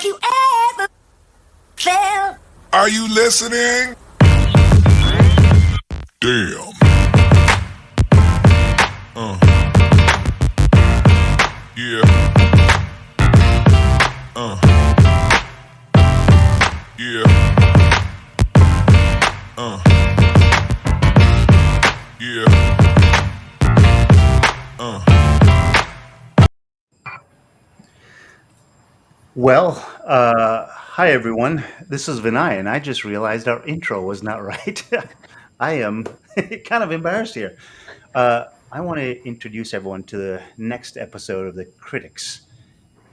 Have you ever felt? Are you listening? Damn. Yeah. Yeah. Yeah. Well, hi everyone. This is Vinay, and I just realized our intro was not right. I am kind of embarrassed here. I want to introduce everyone to the next episode of The Critics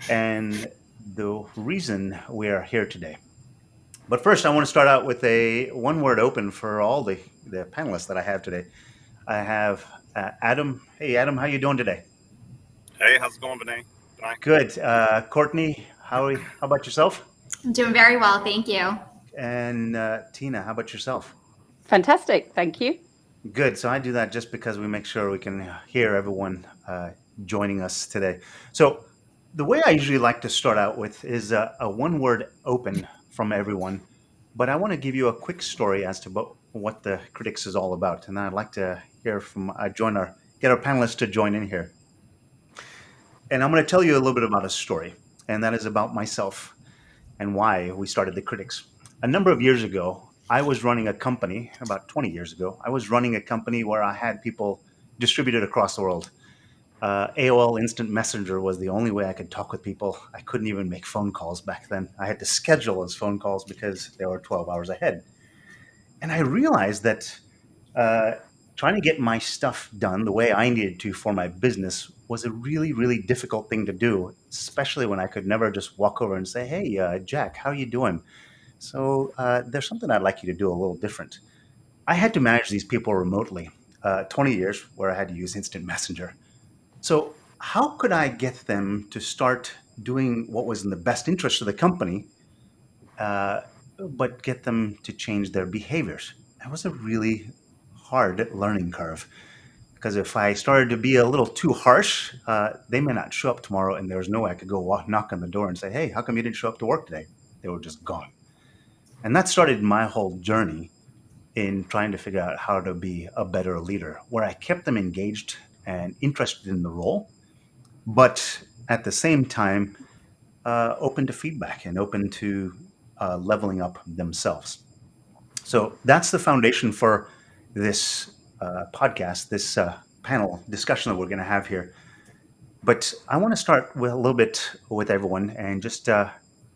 and the reason we are here today. But first, I want to start out with a one word open for all the panelists that I have today. I have Adam. Hey, Adam, how you doing today? Hey, how's it going, Vinay? Vinay? Good. Courtney, how about yourself? I'm doing very well, thank you. And Tina, how about yourself? Fantastic, thank you. Good. So I do that just because we make sure we can hear everyone joining us today. So the way I usually like to start out with is a one word open from everyone. But I want to give you a quick story as to what the critics is all about. And I'd like to hear from, get our panelists to join in here. And I'm going to tell you a little bit about a story. And that is about myself and why we started the critics. A number of years ago, I was running a company, about 20 years ago. I was running a company where I had people distributed across the world. AOL Instant Messenger was the only way I could talk with people. I couldn't even make phone calls back then. I had to schedule those phone calls because they were 12 hours ahead. And I realized that trying to get my stuff done the way I needed to for my business was a really, really difficult thing to do, especially when I could never just walk over and say, "Hey, Jack, how you doing? So there's something I'd like you to do a little different." I had to manage these people remotely, 20 years where I had to use instant messenger. So how could I get them to start doing what was in the best interest of the company, uh, but get them to change their behaviors? That was a really hard learning curve because if I started to be a little too harsh, they may not show up tomorrow, and there's no way I could go knock on the door and say, "Hey, how come you didn't show up to work today?" They were just gone. And that started my whole journey in trying to figure out how to be a better leader, where I kept them engaged and interested in the role, but at the same time, open to feedback and open to leveling up themselves. So that's the foundation for this podcast, this panel discussion that we're going to have here. But I want to start with a little bit with everyone and just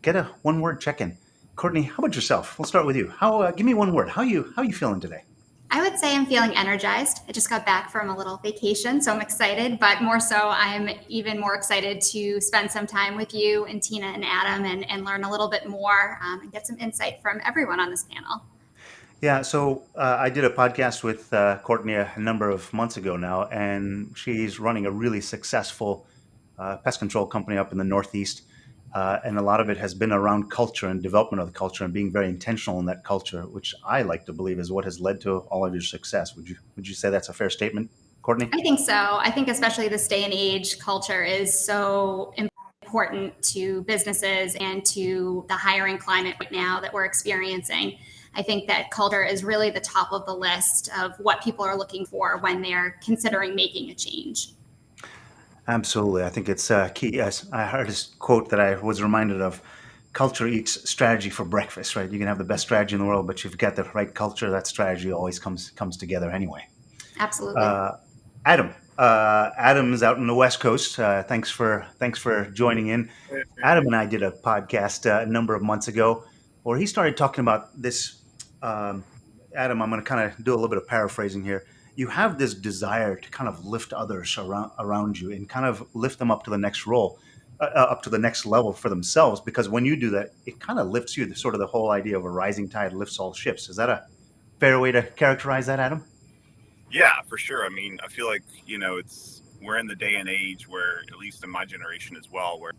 get a one word check in. Courtney, how about yourself? We'll start with you. Give me one word. How you feeling today? I would say I'm feeling energized. I just got back from a little vacation, so I'm excited, but more so, I'm even more excited to spend some time with you and Tina and Adam and learn a little bit more and get some insight from everyone on this panel. Yeah, so I did a podcast with Courtney a number of months ago now, and she's running a really successful pest control company up in the Northeast. And a lot of it has been around culture and development of the culture and being very intentional in that culture, which I like to believe is what has led to all of your success. Would you say that's a fair statement, Courtney? I think so. I think especially this day and age, culture is so important to businesses and to the hiring climate right now that we're experiencing. I think that culture is really the top of the list of what people are looking for when they're considering making a change. Absolutely. I think it's key. Yes, I heard this quote that I was reminded of. Culture eats strategy for breakfast, right? You can have the best strategy in the world, but if you've got the right culture, that strategy always comes together anyway. Absolutely. Adam, Adam's out on the West Coast. Thanks for joining in. Adam and I did a podcast a number of months ago where he started talking about this. Um, Adam, I'm going to kind of do a little bit of paraphrasing here. You have this desire to kind of lift others around you and kind of lift them up to the next role, up to the next level for themselves. Because when you do that, it kind of lifts you. The sort of the whole idea of a rising tide lifts all ships. Is that a fair way to characterize that, Adam? Yeah, for sure. I mean, I feel like, we're in the day and age where, at least in my generation as well, where,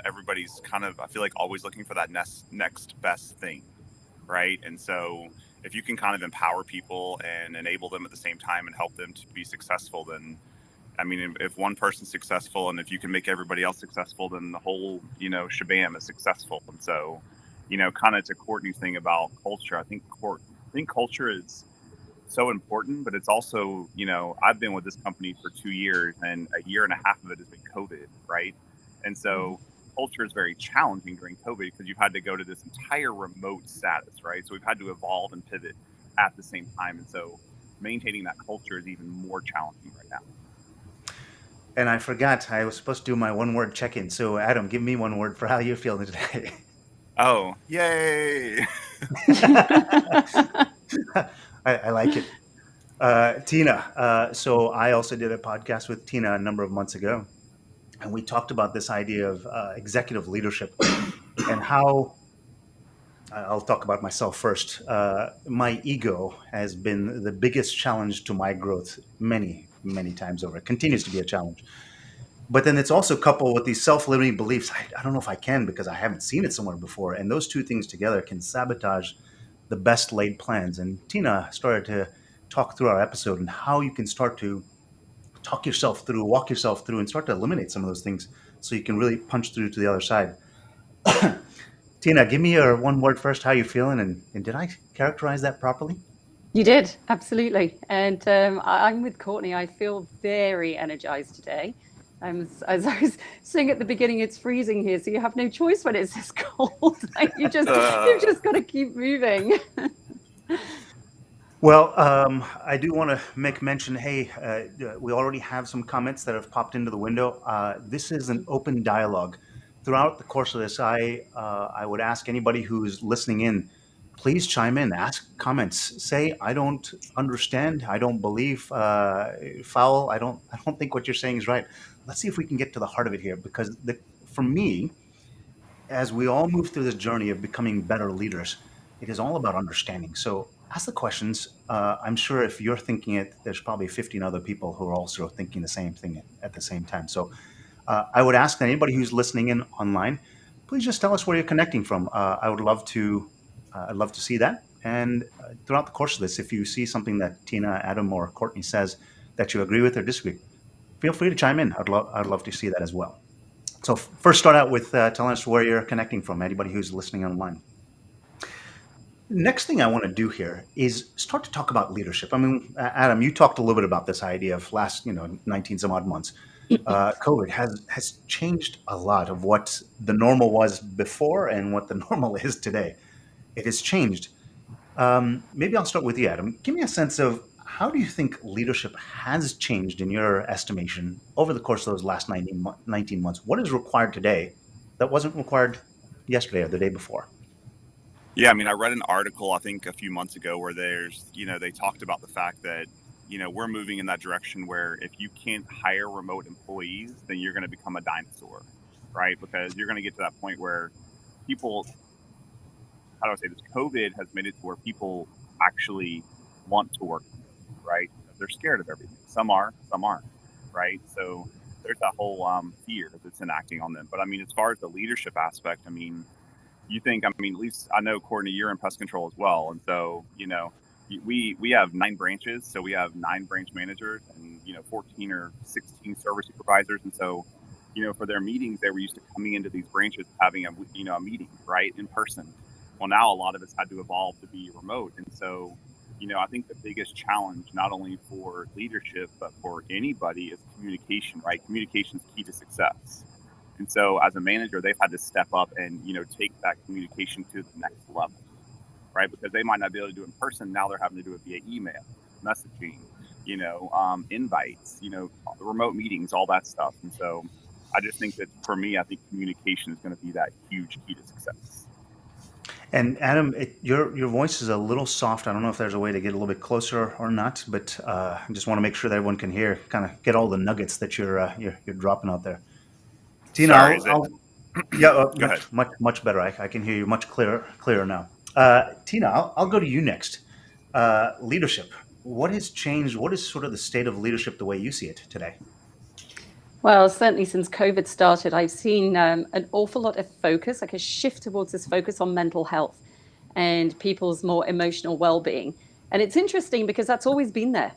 everybody's kind of, I feel like, always looking for that next best thing, right? And so if you can kind of empower people and enable them at the same time and help them to be successful, then I mean, if one person's successful and if you can make everybody else successful, then the whole, shabam is successful. And so, kind of to Courtney's thing about culture, I think culture is so important, but it's also, I've been with this company for 2 years and a year and a half of it has been COVID, right? And so culture is very challenging during COVID because you've had to go to this entire remote status, right? So we've had to evolve and pivot at the same time. And so maintaining that culture is even more challenging right now. And I forgot, I was supposed to do my one word check in. So, Adam, give me one word for how you're feeling today. Oh, yay. I like it. Tina, so I also did a podcast with Tina a number of months ago, and we talked about this idea of executive leadership and how I'll talk about myself first. My ego has been the biggest challenge to my growth many, many times over. It continues to be a challenge. But then it's also coupled with these self-limiting beliefs. I don't know if I can because I haven't seen it somewhere before. And those two things together can sabotage the best laid plans. And Tina started to talk through our episode and how you can start to walk yourself through, and start to eliminate some of those things so you can really punch through to the other side. Tina, give me your one word first. How you feeling? And did I characterize that properly? You did, absolutely. And I'm with Courtney. I feel very energized today. As I was saying at the beginning, it's freezing here, so you have no choice when it's this cold. You've just got to keep moving. Well, I do want to make mention, hey, we already have some comments that have popped into the window. This is an open dialogue. Throughout the course of this, I would ask anybody who's listening in, please chime in, ask comments, say, I don't understand, I don't believe, foul, I don't think what you're saying is right. Let's see if we can get to the heart of it here, because for me, as we all move through this journey of becoming better leaders, it is all about understanding. So ask the questions. I'm sure if you're thinking it, there's probably 15 other people who are also thinking the same thing at the same time. So I would ask that anybody who's listening in online, please just tell us where you're connecting from. I'd love to see that. And throughout the course of this, if you see something that Tina, Adam, or Courtney says that you agree with or disagree, feel free to chime in. I'd love to see that as well. So first, start out with telling us where you're connecting from, anybody who's listening online. Next thing I want to do here is start to talk about leadership. I mean, Adam, you talked a little bit about this idea of last, 19 some odd months. COVID has changed a lot of what the normal was before and what the normal is today. It has changed. Maybe I'll start with you, Adam. Give me a sense of how do you think leadership has changed in your estimation over the course of those last 19 months? What is required today that wasn't required yesterday or the day before? Yeah, I mean, I read an article, I think a few months ago where they talked about the fact that, we're moving in that direction where if you can't hire remote employees, then you're going to become a dinosaur, right? Because you're going to get to that point where people, how do I say this? COVID has made it to where people actually want to work, right? They're scared of everything. Some are, some aren't, right? So there's that whole fear that's enacting on them. But I mean, as far as the leadership aspect, I mean, at least I know, Courtney, you're in pest control as well. And so, we have 9 branches. So we have 9 branch managers and, 14 or 16 service supervisors. And so, for their meetings, they were used to coming into these branches, having a meeting, right, in person. Well, now a lot of us had to evolve to be remote. And so, I think the biggest challenge, not only for leadership, but for anybody, is communication, right? Communication is key to success. And so as a manager, they've had to step up and, take that communication to the next level, right? Because they might not be able to do it in person. Now they're having to do it via email, messaging, invites, remote meetings, all that stuff. And so I just think that for me, I think communication is going to be that huge key to success. And Adam, your voice is a little soft. I don't know if there's a way to get a little bit closer or not, but I just want to make sure that everyone can hear, kind of get all the nuggets that you're dropping out there. Tina, Sorry, go ahead. Much better. I can hear you much clearer now. Tina, I'll go to you next. Leadership. What has changed? What is sort of the state of leadership the way you see it today? Well, certainly since COVID started, I've seen an awful lot of focus, like a shift towards this focus on mental health and people's more emotional well-being. And it's interesting because that's always been there.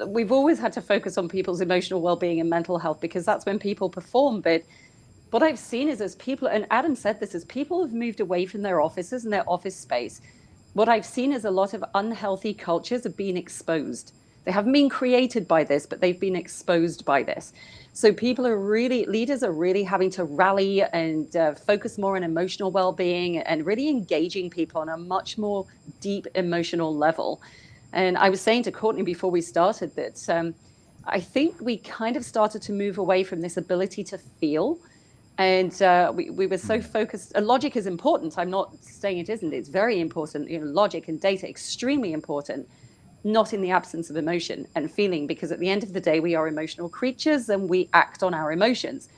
we've always had to focus on people's emotional well-being and mental health because that's when people perform. But what I've seen is as people, and Adam said this, as people have moved away from their offices and their office space, what I've seen is a lot of unhealthy cultures have been exposed. They haven't been created by this, but they've been exposed by this. So leaders are really having to rally and focus more on emotional well-being and really engaging people on a much more deep emotional level. And I was saying to Courtney before we started that I think we kind of started to move away from this ability to feel. And we were so focused. Logic is important. I'm not saying it isn't. It's very important. Logic and data, extremely important, not in the absence of emotion and feeling, because at the end of the day, we are emotional creatures and we act on our emotions.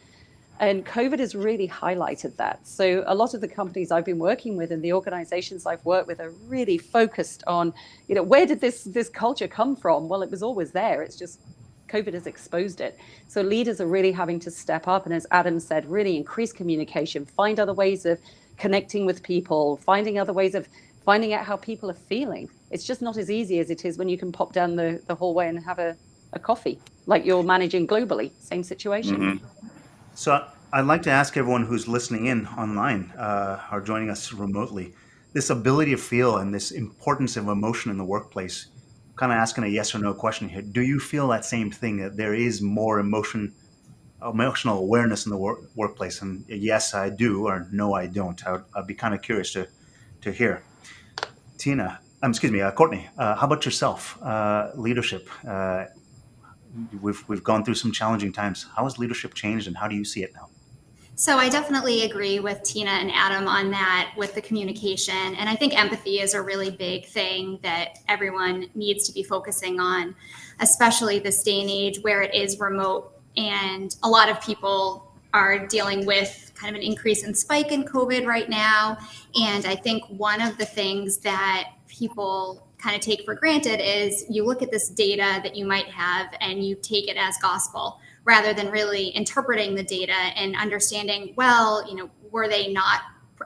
And COVID has really highlighted that. So a lot of the companies I've been working with and the organizations I've worked with are really focused on, where did this culture come from? Well, it was always there. It's just COVID has exposed it. So leaders are really having to step up. And as Adam said, really increase communication, find other ways of connecting with people, finding other ways of finding out how people are feeling. It's just not as easy as it is when you can pop down the hallway and have a coffee, like you're managing globally, same situation. Mm-hmm. So I'd like to ask everyone who's listening in online or joining us remotely, this ability to feel and this importance of emotion in the workplace, kind of asking a yes or no question here. Do you feel that same thing, that there is more emotional awareness in the workplace? And yes, I do, or no, I don't. I'd be kind of curious to hear. Courtney, how about yourself? Leadership. We've gone through some challenging times. How has leadership changed and how do you see it now? So I definitely agree with Tina and Adam on that with the communication. And I think empathy is a really big thing that everyone needs to be focusing on, especially this day and age where it is remote. And a lot of people are dealing with kind of an increase in spike in COVID right now. And I think one of the things that people kind of take for granted is you look at this data that you might have and you take it as gospel, rather than really interpreting the data and understanding, were they not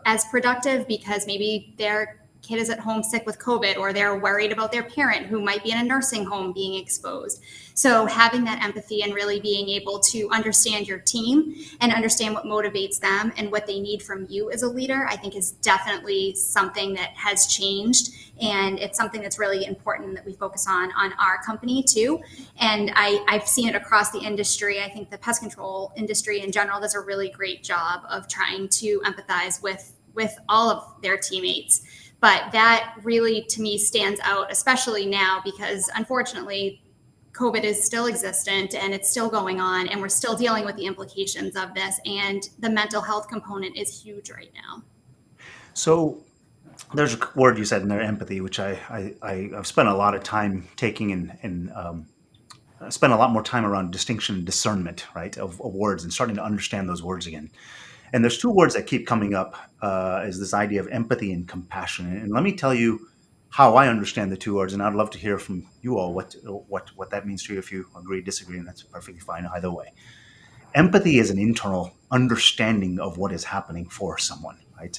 as productive because maybe their kid is at home sick with COVID, or they're worried about their parent who might be in a nursing home being exposed. So having that empathy and really being able to understand your team and understand what motivates them and what they need from you as a leader, I think is definitely something that has changed. And it's something that's really important that we focus on our company too. And I've seen it across the industry. I think the pest control industry in general does a really great job of trying to empathize with all of their teammates. But that really, to me, stands out, especially now, because unfortunately, COVID is still existent and it's still going on, and we're still dealing with the implications of this. And the mental health component is huge right now. So there's a word you said in there, empathy, which I've spent a lot of time taking and spent a lot more time around distinction and discernment, right, of words and starting to understand those words again. And there's two words that keep coming up is this idea of empathy and compassion. And let me tell you how I understand the two words, and I'd love to hear from you all what that means to you. If you agree, disagree, and that's perfectly fine either way. Empathy is an internal understanding of what is happening for someone, right?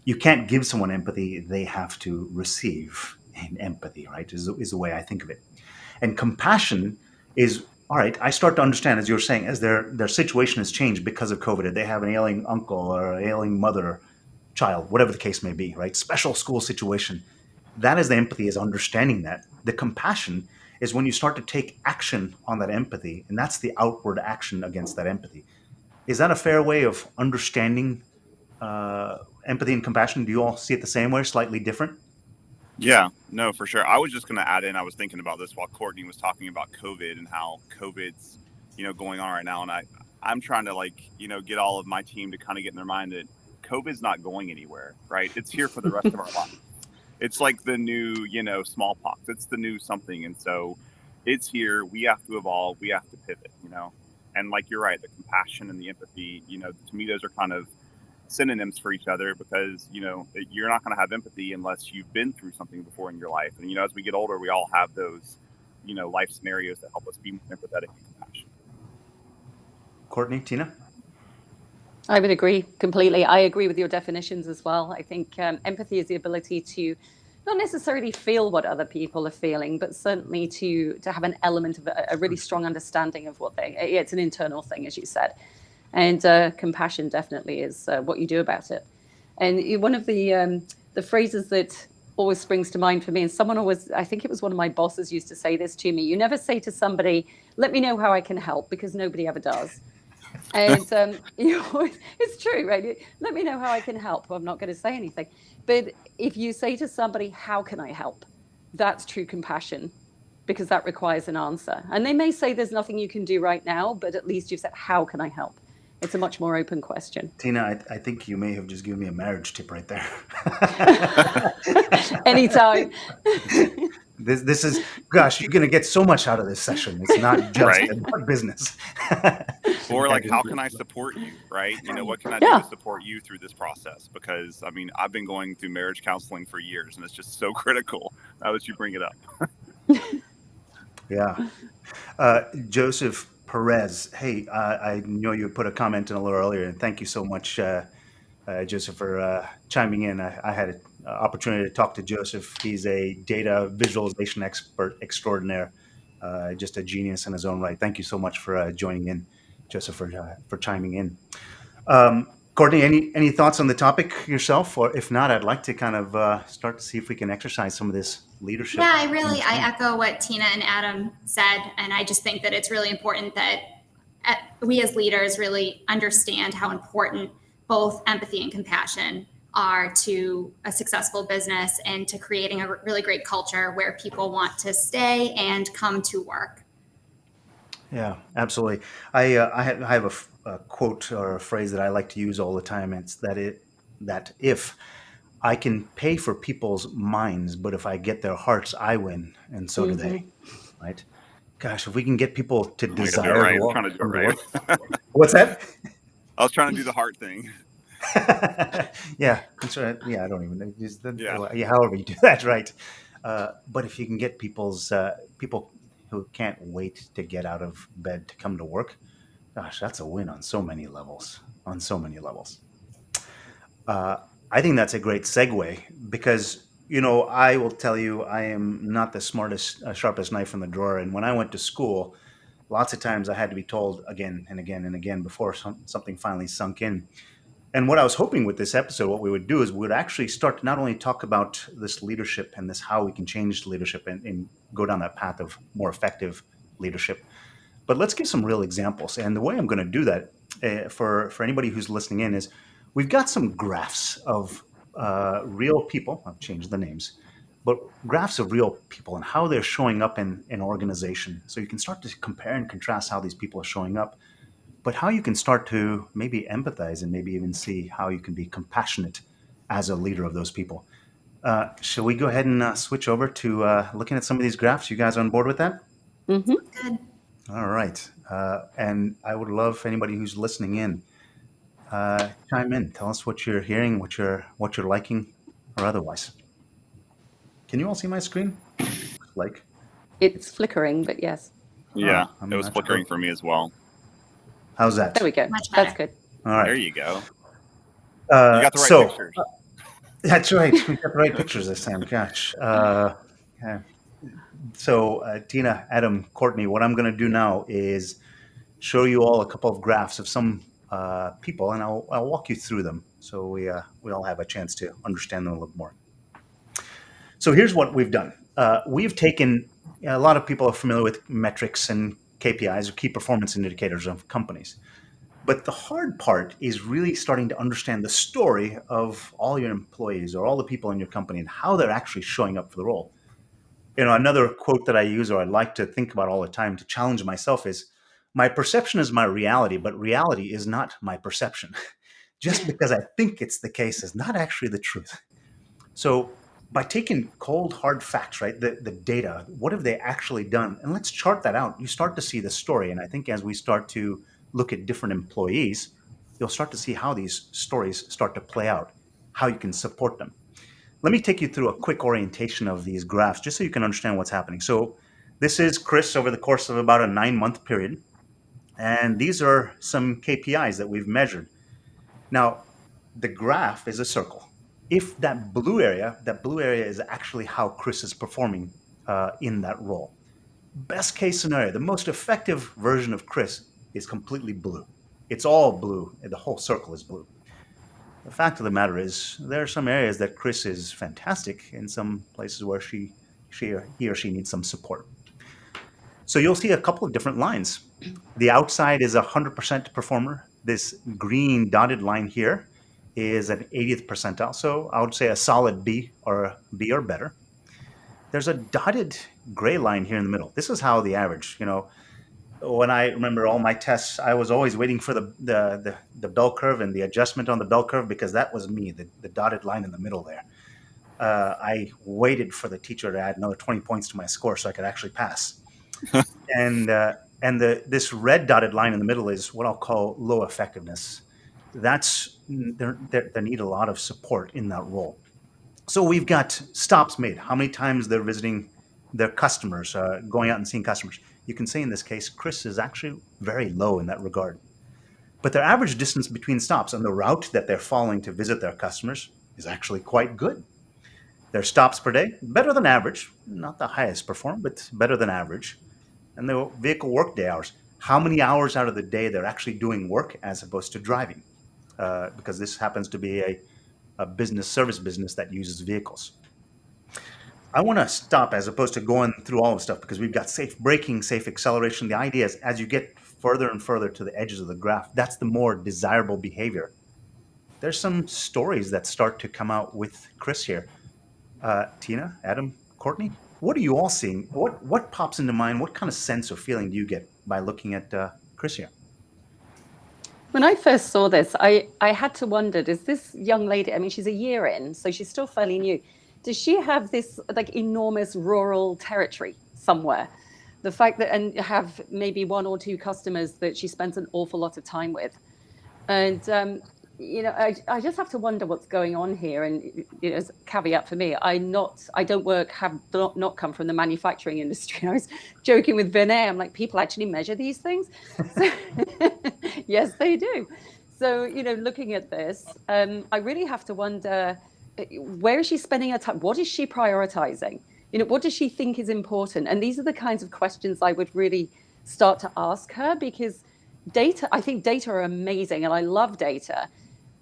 You can't give someone empathy; they have to receive empathy, right? Is the way I think of it. And compassion is, all right, I start to understand, as you're saying, as their situation has changed because of COVID. They have an ailing uncle or an ailing mother, child, whatever the case may be, right? Special school situation. That is the empathy, is understanding that. The compassion is when you start to take action on that empathy, and that's the outward action against that empathy. Is that a fair way of understanding empathy and compassion? Do you all see it the same way, slightly different? Yeah, no, for sure. I was just going to add in, I was thinking about this while Courtney was talking about COVID and how COVID's, going on right now. And I'm trying to get all of my team to kind of get in their mind that COVID's not going anywhere, right? It's here for the rest of our life. It's like the new, smallpox. It's the new something. And so it's here. We have to evolve. We have to pivot, and like, you're right, the compassion and the empathy, to me, those are kind of synonyms for each other, because you're not going to have empathy unless you've been through something before in your life. And as we get older, we all have those life scenarios that help us be more empathetic and compassionate. Courtney, Tina? I would agree completely. I agree with your definitions as well. I think empathy is the ability to not necessarily feel what other people are feeling, but certainly to have an element of a really strong understanding of what it's an internal thing, as you said. And compassion definitely is what you do about it. And one of the phrases that always springs to mind for me, and someone always, I think it was one of my bosses used to say this to me: you never say to somebody, let me know how I can help, because nobody ever does. And it's true, right? Let me know how I can help. Well, I'm not going to say anything. But if you say to somebody, how can I help? That's true compassion, because that requires an answer. And they may say there's nothing you can do right now, but at least you've said, how can I help? It's a much more open question. Tina, I think you may have just given me a marriage tip right there. Anytime. This is, gosh, you're going to get so much out of this session. It's not just Right. about business. Or like, how can I support you, right? What can I do Yeah. to support you through this process? Because I mean, I've been going through marriage counseling for years, and it's just so critical now that you bring it up. Yeah. Joseph Perez, hey, I know you put a comment in a little earlier, and thank you so much, Joseph, for chiming in. I had an opportunity to talk to Joseph. He's a data visualization expert extraordinaire, just a genius in his own right. Thank you so much for joining in, Joseph, for chiming in. Courtney, any thoughts on the topic yourself? Or if not, I'd like to kind of start to see if we can exercise some of this leadership. Yeah, I echo what Tina and Adam said. And I just think that it's really important that we as leaders really understand how important both empathy and compassion are to a successful business and to creating a really great culture where people want to stay and come to work. Yeah, absolutely. I have a quote or a phrase that I like to use all the time. It's that if I can pay for people's minds, but if I get their hearts, I win, and so do they. Right? Gosh, if we can get people to I'm trying to do it desire right. to I'm walk, trying to do it come to right. work. What's that? I was trying to do the heart thing. Yeah, that's right. Yeah, I don't even know. Just Yeah. however you do that, right? But if you can get people who can't wait to get out of bed to come to work, gosh, that's a win on so many levels. On so many levels. I think that's a great segue because I will tell you I am not the smartest, sharpest knife in the drawer. And when I went to school, lots of times I had to be told again and again and again before something finally sunk in. And what I was hoping with this episode, what we would do is we would actually start to not only talk about this leadership and this how we can change leadership and go down that path of more effective leadership, but let's give some real examples. And the way I'm going to do that for anybody who's listening in is we've got some graphs of real people. I've changed the names, but graphs of real people and how they're showing up in an organization. So you can start to compare and contrast how these people are showing up, but how you can start to maybe empathize and maybe even see how you can be compassionate as a leader of those people. Shall we go ahead and switch over to looking at some of these graphs? You guys on board with that? Mm-hmm. Good. All right. And I would love anybody who's listening in, chime in. Tell us what you're hearing, what you're liking, or otherwise. Can you all see my screen? Like, It's flickering, but yes. Yeah. I'm It was not flickering sure. for me as well. How's that? There we go. Much That's better. good. All There right. you go. You got the right So pictures. that's right. We got the right pictures this time. Gosh. Yeah. So Tina, Adam, Courtney, what I'm going to do now is show you all a couple of graphs of some people, and I'll walk you through them so we all have a chance to understand them a little more. So here's what we've done. We've taken a lot of people are familiar with metrics and KPIs or key performance indicators of companies. But the hard part is really starting to understand the story of all your employees or all the people in your company and how they're actually showing up for the role. Another quote that I use or I like to think about all the time to challenge myself is, my perception is my reality, but reality is not my perception. Just because I think it's the case is not actually the truth. So by taking cold, hard facts, right, the data, what have they actually done? And let's chart that out. You start to see the story. And I think as we start to look at different employees, you'll start to see how these stories start to play out, how you can support them. Let me take you through a quick orientation of these graphs, just so you can understand what's happening. So this is Chris over the course of about a 9-month period. And these are some KPIs that we've measured. Now, the graph is a circle. if that blue area is actually how Chris is performing in that role. Best case scenario, the most effective version of Chris is completely blue. It's all blue, and the whole circle is blue. The fact of the matter is, there are some areas that Chris is fantastic, in some places where he or she needs some support. So you'll see a couple of different lines. The outside is a 100% performer. This green dotted line here is an 80th percentile. So I would say a solid B or better. There's a dotted gray line here in the middle. This is how the average, when I remember all my tests, I was always waiting for the bell curve and the adjustment on the bell curve, because that was me, the dotted line in the middle there. I waited for the teacher to add another 20 points to my score so I could actually pass. and this red dotted line in the middle is what I'll call low effectiveness. That's they need a lot of support in that role. So we've got stops made, how many times they're visiting their customers, going out and seeing customers. You can say in this case, Chris is actually very low in that regard. But their average distance between stops and the route that they're following to visit their customers is actually quite good. Their stops per day, better than average, not the highest perform, but better than average. And their vehicle workday hours, how many hours out of the day they're actually doing work as opposed to driving, because this happens to be a service business that uses vehicles. I want to stop as opposed to going through all of the stuff, because we've got safe braking, safe acceleration. The idea is, as you get further and further to the edges of the graph, that's the more desirable behavior. There's some stories that start to come out with Chris here. Tina, Adam, Courtney, what are you all seeing? What pops into mind? What kind of sense or feeling do you get by looking at Chris here? When I first saw this, I had to wonder, does this young lady, I mean, she's a year in, so she's still fairly new. Does she have this like enormous rural territory somewhere? The fact that, and have maybe one or two customers that she spends an awful lot of time with. And, I just have to wonder what's going on here. And, as a caveat for me, have not come from the manufacturing industry. I was joking with Vinay. I'm like, people actually measure these things? So, yes, they do. So, looking at this, I really have to wonder, where is she spending her time? What is she prioritizing? What does she think is important? And these are the kinds of questions I would really start to ask her, because I think data are amazing and I love data.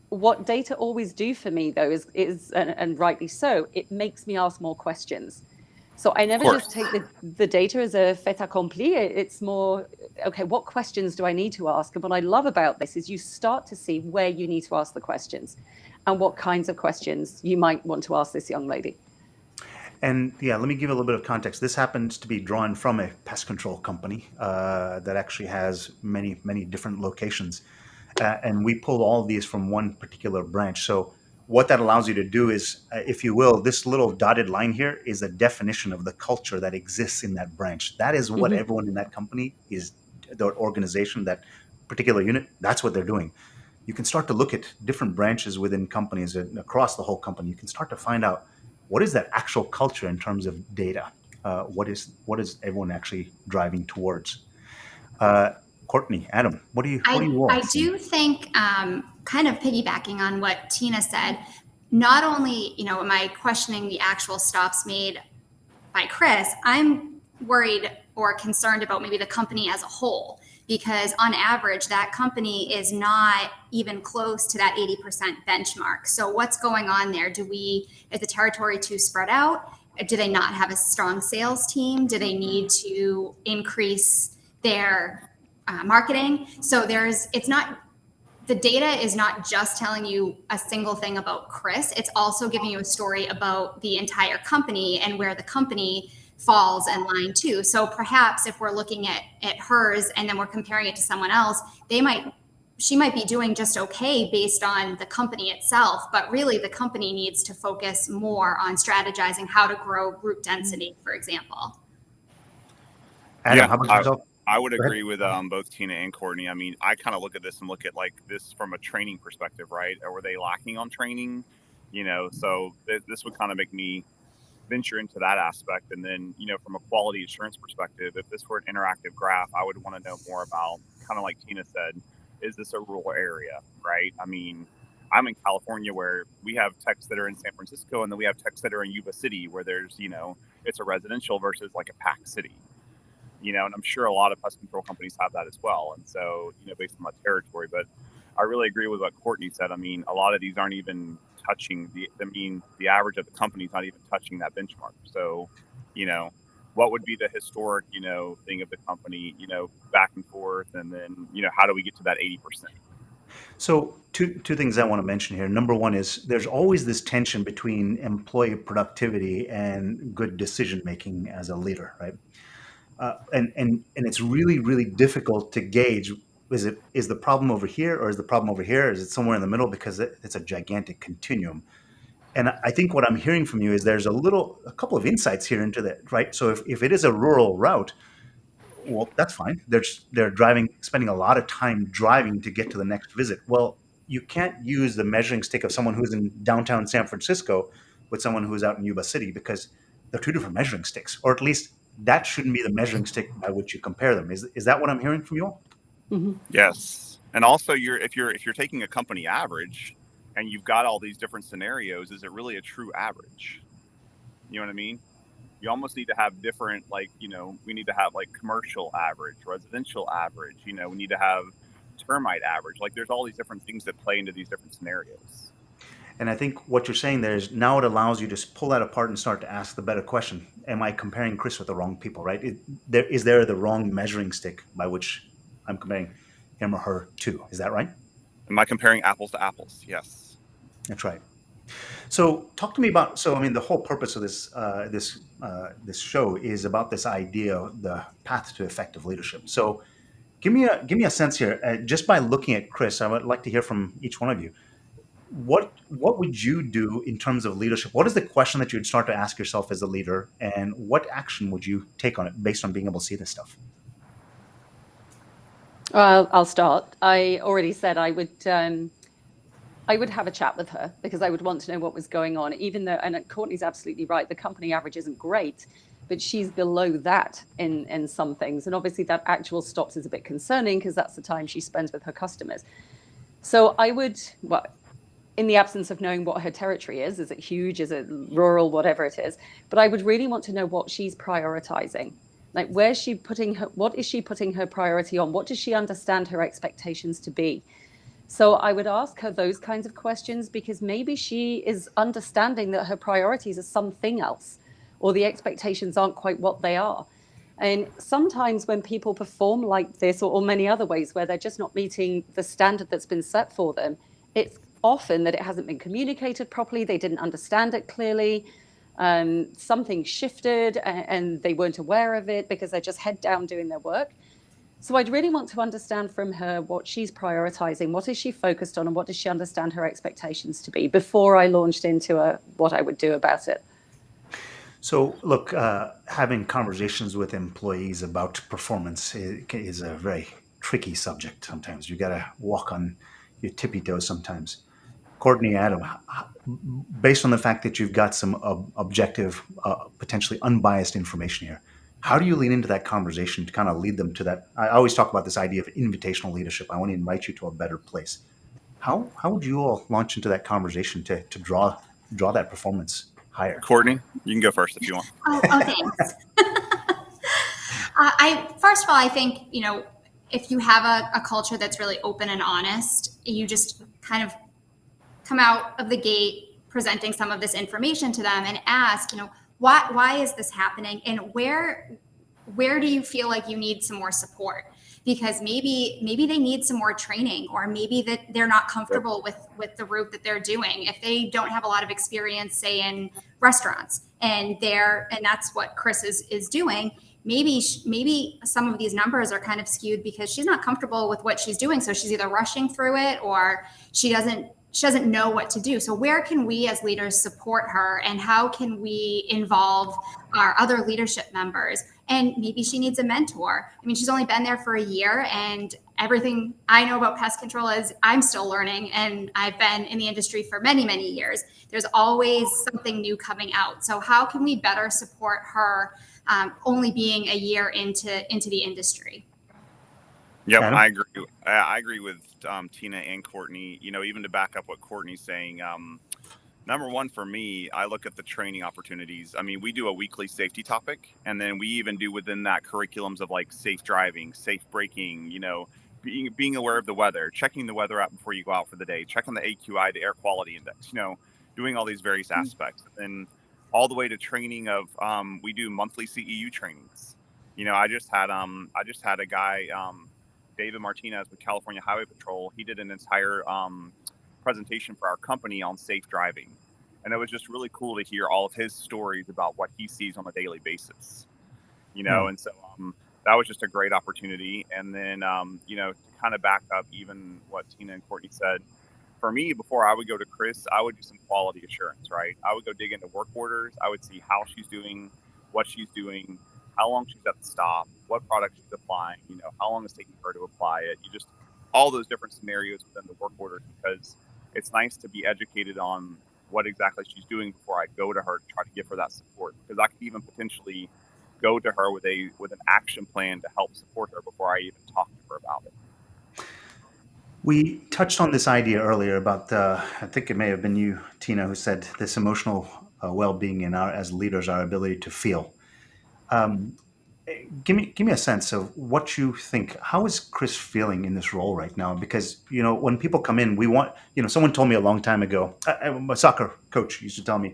What data always do for me, though, is and rightly so, it makes me ask more questions. So I never just take the data as a fait accompli. It's more, okay, what questions do I need to ask? And what I love about this is you start to see where you need to ask the questions and what kinds of questions you might want to ask this young lady. And yeah, let me give a little bit of context. This happens to be drawn from a pest control company that actually has many, many different locations. And we pulled all of these from one particular branch. So what that allows you to do is, if you will, this little dotted line here is a definition of the culture that exists in that branch. That is what everyone in that company is, the organization, that particular unit, that's what they're doing. You can start to look at different branches within companies and across the whole company. You can start to find out, what is that actual culture in terms of data? What is everyone actually driving towards? Courtney, Adam, what do you all I see? do think, kind of piggybacking on what Tina said, not only, am I questioning the actual stops made by Chris, I'm worried or concerned about maybe the company as a whole, because on average, that company is not even close to that 80% benchmark. So what's going on there? Is the territory too spread out? Do they not have a strong sales team? Do they need to increase their marketing? So the data is not just telling you a single thing about Chris. It's also giving you a story about the entire company and where the company falls in line too. So perhaps if we're looking at hers and then we're comparing it to someone else, she might be doing just okay based on the company itself, but really the company needs to focus more on strategizing how to grow route density, for example. Adam, how about yourself? I would agree with both Tina and Courtney. I mean, I kind of look at this like this from a training perspective, right? Or were they lacking on training? So this would kind of make me venture into that aspect. And then, from a quality assurance perspective, if this were an interactive graph, I would want to know more about, kind of like Tina said, is this a rural area, right? I mean, I'm in California, where we have techs that are in San Francisco, and then we have techs that are in Yuba City, where there's, it's a residential versus like a packed city, and I'm sure a lot of pest control companies have that as well. And so, based on that territory, but I really agree with what Courtney said. I mean, a lot of these aren't even touching the average of the company's not even touching that benchmark. So, what would be the historic, thing of the company, back and forth, and then, how do we get to that 80%? So two things I want to mention here. Number one is there's always this tension between employee productivity and good decision making as a leader, right? And it's really, really difficult to gauge, is the problem over here, or is the problem over here? Is it somewhere in the middle? Because it's a gigantic continuum. And I think what I'm hearing from you is there's a couple of insights here into that, right? So if it is a rural route, well, that's fine. They're spending a lot of time driving to get to the next visit. Well, you can't use the measuring stick of someone who's in downtown San Francisco with someone who's out in Yuba City, because they're two different measuring sticks, or at least that shouldn't be the measuring stick by which you compare them. Is that what I'm hearing from you all? Mm-hmm. Yes. And also, if you're taking a company average and you've got all these different scenarios, is it really a true average? You know what I mean? You almost need to have different, we need to have like commercial average, residential average, we need to have termite average. Like, there's all these different things that play into these different scenarios. And I think what you're saying there is now it allows you to pull that apart and start to ask the better question. Am I comparing Chris with the wrong people, right? Is there the wrong measuring stick by which I'm comparing him or her to? Is that right? Am I comparing apples to apples? Yes. That's right. So talk to me about, the whole purpose of this show is about this idea, the path to effective leadership. So give me a sense here, just by looking at Chris. I would like to hear from each one of you. What would you do in terms of leadership? What is the question that you'd start to ask yourself as a leader, and what action would you take on it based on being able to see this stuff? Well, I'll start. I already said I would have a chat with her, because I would want to know what was going on, even though, and Courtney's absolutely right, the company average isn't great, but she's below that in some things. And obviously that actual stops is a bit concerning, because that's the time she spends with her customers. So I would, in the absence of knowing what her territory is it huge, is it rural, whatever it is, but I would really want to know what she's prioritizing. Like, where's she what is she putting her priority on? What does she understand her expectations to be? So I would ask her those kinds of questions, because maybe she is understanding that her priorities are something else, or the expectations aren't quite what they are. And sometimes when people perform like this, or many other ways where they're just not meeting the standard that's been set for them, it's often that it hasn't been communicated properly, they didn't understand it clearly, something shifted and they weren't aware of it because they're just head down doing their work. So I'd really want to understand from her what she's prioritizing, what is she focused on, and what does she understand her expectations to be, before I launched into what I would do about it. So look, having conversations with employees about performance is a very tricky subject sometimes. You got to walk on your tippy toes sometimes. Courtney, Adam, based on the fact that you've got some objective, potentially unbiased information here, how do you lean into that conversation to kind of lead them to that? I always talk about this idea of invitational leadership. I want to invite you to a better place. How would you all launch into that conversation to draw that performance higher? Courtney, you can go first if you want. Oh, thanks. First of all, I think, if you have a culture that's really open and honest, you just kind of come out of the gate presenting some of this information to them and ask, why is this happening, and where do you feel like you need some more support? Because maybe they need some more training, or maybe that they're not comfortable with the route that they're doing. If they don't have a lot of experience, say in restaurants, and that's what Chris is doing, maybe some of these numbers are kind of skewed because she's not comfortable with what she's doing. So she's either rushing through it, or she doesn't know what to do. So where can we as leaders support her, and how can we involve our other leadership members? And maybe she needs a mentor. I mean, she's only been there for a year, and everything I know about pest control is I'm still learning, and I've been in the industry for many, many years. There's always something new coming out. So how can we better support her, only being a year into the industry? Yep, Adam? I agree. I agree with Tina and Courtney. You know, even to back up what Courtney's saying, number one for me, I look at the training opportunities. I mean, we do a weekly safety topic, and then we even do within that curriculums of like safe driving, safe braking. You know, being aware of the weather, checking the weather out before you go out for the day, checking the AQI, the air quality index. You know, doing all these various aspects, and all the way to training of we do monthly CEU trainings. You know, I just had a guy. David Martinez with California Highway Patrol, he did an entire presentation for our company on safe driving. And it was just really cool to hear all of his stories about what he sees on a daily basis, you know, Yeah. and so that was just a great opportunity. And then, you know, to kind of back up even what Tina and Courtney said, for me, before I would go to Chris, I would do some quality assurance, right? I would go dig into work orders. I would see how she's doing, what she's doing, how long she's at the stop, what product she's applying, you know, how long it's taking her to apply it. You just, all those different scenarios within the work orders, because it's nice to be educated on what exactly she's doing before I go to her to try to give her that support. Because I could even potentially go to her with an action plan to help support her before I even talk to her about it. We touched on this idea earlier about, I think it may have been you, Tina, who said this emotional well-being in our as leaders, our ability to feel. Um, give me a sense of what you think. How is Chris feeling in this role right now? Because when people come in, we want. Someone told me a long time ago. My soccer coach used to tell me,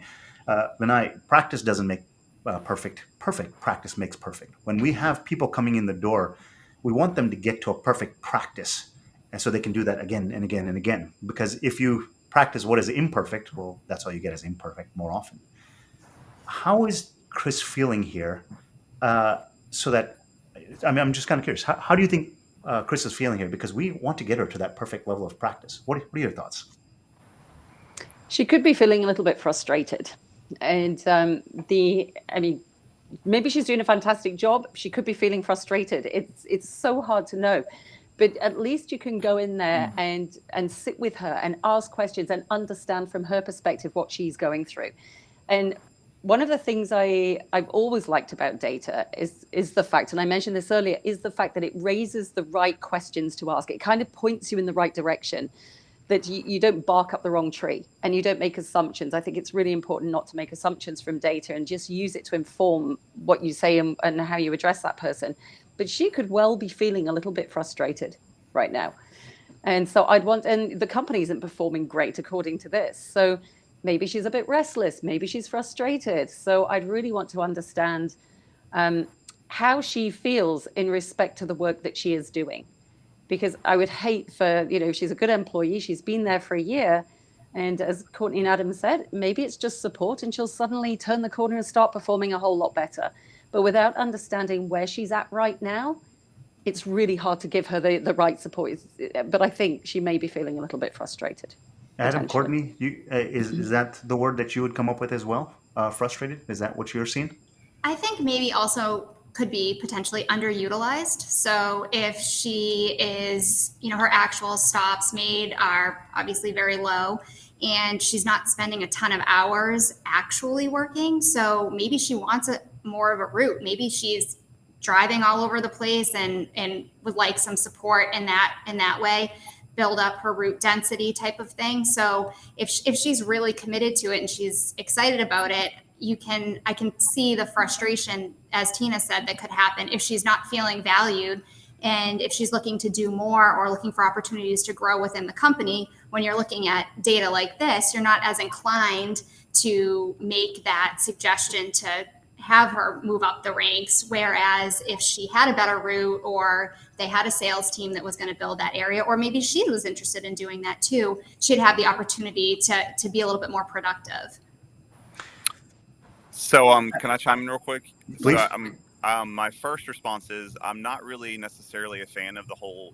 practice doesn't make perfect. Perfect practice makes perfect. When we have people coming in the door, we want them to get to a perfect practice, and so they can do that again and again and again. Because if you practice what is imperfect, well, that's all you get is imperfect more often. How is Chris feeling here? So that, I mean, I'm just kind of curious. How do you think Chris is feeling here? Because we want to get her to that perfect level of practice. What are your thoughts? She could be feeling a little bit frustrated. And I mean, maybe she's doing a fantastic job. She could be feeling frustrated. It's so hard to know. But at least you can go in there and sit with her and ask questions and understand from her perspective what she's going through. And one of the things I've always liked about data is the fact, and I mentioned this earlier, is the fact that it raises the right questions to ask. It kind of points you in the right direction, that you don't bark up the wrong tree and you don't make assumptions. I think it's really important not to make assumptions from data and just use it to inform what you say and how you address that person. But she could well be feeling a little bit frustrated right now. And so and the company isn't performing great according to this. So maybe she's a bit restless, maybe she's frustrated. So I'd really want to understand how she feels in respect to the work that she is doing. Because I would hate for, she's a good employee, she's been there for a year. And as Courtney and Adam said, maybe it's just support and she'll suddenly turn the corner and start performing a whole lot better. But without understanding where she's at right now, it's really hard to give her the right support. But I think she may be feeling a little bit frustrated. Adam, Courtney, is that the word that you would come up with as well? Frustrated? Is that what you're seeing? I think maybe also could be potentially underutilized. So if she is, her actual stops made are obviously very low and she's not spending a ton of hours actually working. So maybe she wants more of a route. Maybe she's driving all over the place and would like some support in that way, build up her route density type of thing. So if she's really committed to it and she's excited about it, I can see the frustration, as Tina said, that could happen if she's not feeling valued and if she's looking to do more or looking for opportunities to grow within the company. When you're looking at data like this, you're not as inclined to make that suggestion to have her move up the ranks. Whereas if she had a better route or they had a sales team that was going to build that area, or maybe she was interested in doing that too, she'd have the opportunity to be a little bit more productive. So, can I chime in real quick? Please. So, my first response is I'm not really necessarily a fan of the whole,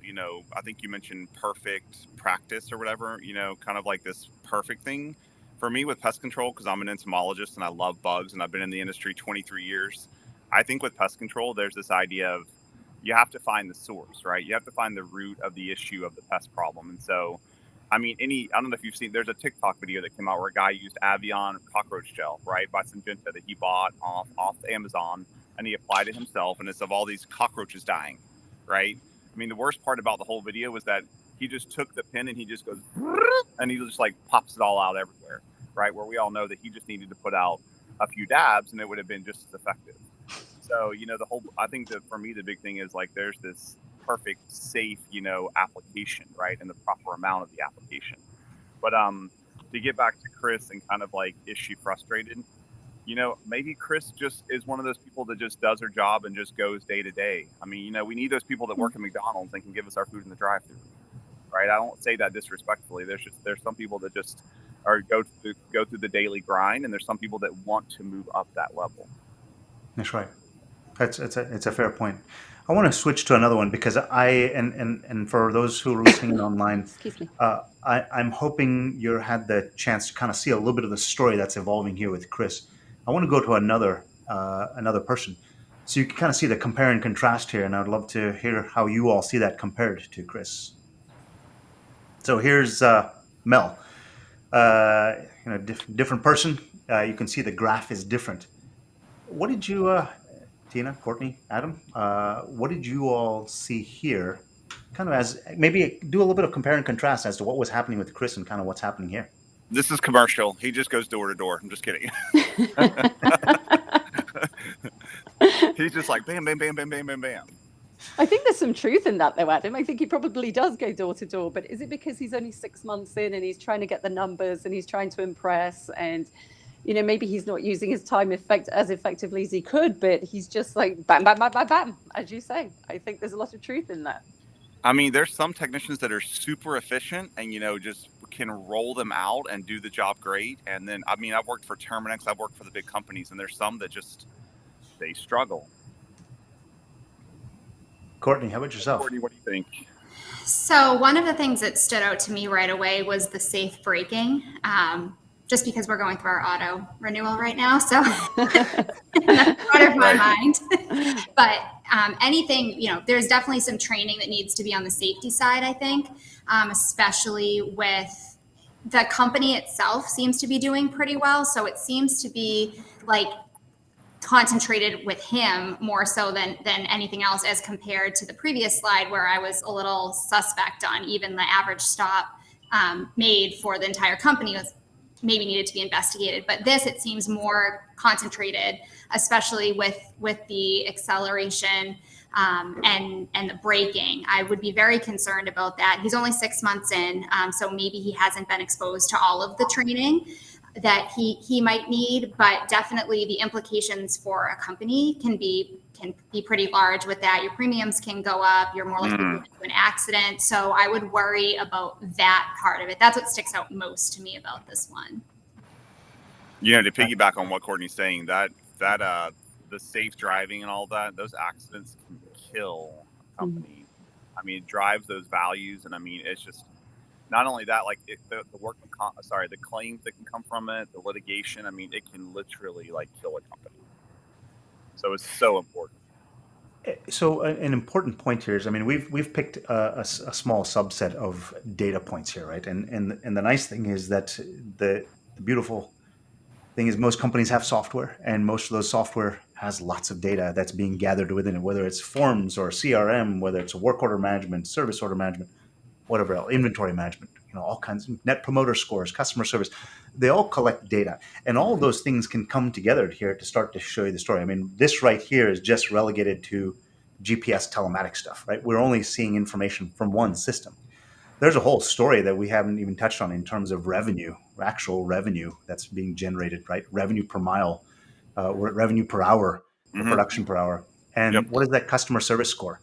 I think you mentioned perfect practice or whatever, kind of like this perfect thing. For me with pest control, because I'm an entomologist and I love bugs and I've been in the industry 23 years, I think with pest control, there's this idea of you have to find the source, right? You have to find the root of the issue of the pest problem. And so, I mean, I don't know if you've seen, there's a TikTok video that came out where a guy used Avion cockroach gel, right, by Syngenta that he bought off Amazon, and he applied it himself, and it's of all these cockroaches dying, right? I mean, the worst part about the whole video was that he just took the pin and he just goes, and he just like pops it all out everywhere, right? Where we all know that he just needed to put out a few dabs and it would have been just as effective. So, I think that for me, the big thing is like, there's this perfect, safe, application, right? And the proper amount of the application. But to get back to Chris and kind of like, is she frustrated? Maybe Chris just is one of those people that just does her job and just goes day to day. I mean, we need those people that work at McDonald's and can give us our food in the drive-thru, right? I don't say that disrespectfully. There's some people that just go through the daily grind, and there's some people that want to move up that level. That's right. It's a fair point. I want to switch to another one because and for those who are listening online, Excuse me. I'm hoping you had the chance to kind of see a little bit of the story that's evolving here with Chris. I want to go to another person, so you can kind of see the compare and contrast here, and I'd love to hear how you all see that compared to Chris. So here's Mel. Different person. You can see the graph is different. What did you, Tina, Courtney, Adam? What did you all see here? Kind of as maybe do a little bit of compare and contrast as to what was happening with Chris and kind of what's happening here. This is commercial. He just goes door to door. I'm just kidding. He's just like bam, bam, bam, bam, bam, bam, bam. I think there's some truth in that, though, Adam. I think he probably does go door to door, but is it because he's only 6 months in and he's trying to get the numbers and he's trying to impress, and maybe he's not using his time as effectively as he could, but he's just like bam, bam, bam, bam, bam, as you say. I think there's a lot of truth in that. I mean, there's some technicians that are super efficient and, just can roll them out and do the job great. And then, I've worked for Terminix, I've worked for the big companies, and there's some that they struggle. Courtney, how about yourself? Courtney, what do you think? So one of the things that stood out to me right away was the safe braking. Just because we're going through our auto renewal right now, so that's part of my mind. But anything, there's definitely some training that needs to be on the safety side, I think, especially with the company itself seems to be doing pretty well. So it seems to be like concentrated with him more so than anything else, as compared to the previous slide where I was a little suspect on even the average stop made for the entire company was maybe needed to be investigated. But this, it seems more concentrated, especially with the acceleration and the braking. I would be very concerned about that. He's only 6 months in, so maybe he hasn't been exposed to all of the training that he might need, but definitely the implications for a company can be pretty large with that. Your premiums can go up, you're more likely to get into an accident. So I would worry about that part of it. That's what sticks out most to me about this one. To piggyback on what Courtney's saying, that the safe driving and all that, those accidents can kill a company. I mean, it drives those values, and I mean, it's just not only that, like the claims that can come from it, the litigation. I mean, it can literally like kill a company. So it's so important. So an important point here is, I mean, we've picked a small subset of data points here, right? And the nice thing is that the beautiful thing is most companies have software, and most of those software has lots of data that's being gathered within it, whether it's forms or CRM, whether it's a work order management, service order management, whatever else, inventory management, all kinds of net promoter scores, customer service. They all collect data, and all of those things can come together here to start to show you the story. I mean, this right here is just relegated to GPS telematics stuff, right? We're only seeing information from one system. There's a whole story that we haven't even touched on in terms of revenue, actual revenue that's being generated, right? Revenue per mile, revenue per hour, production per hour. And what is that customer service score?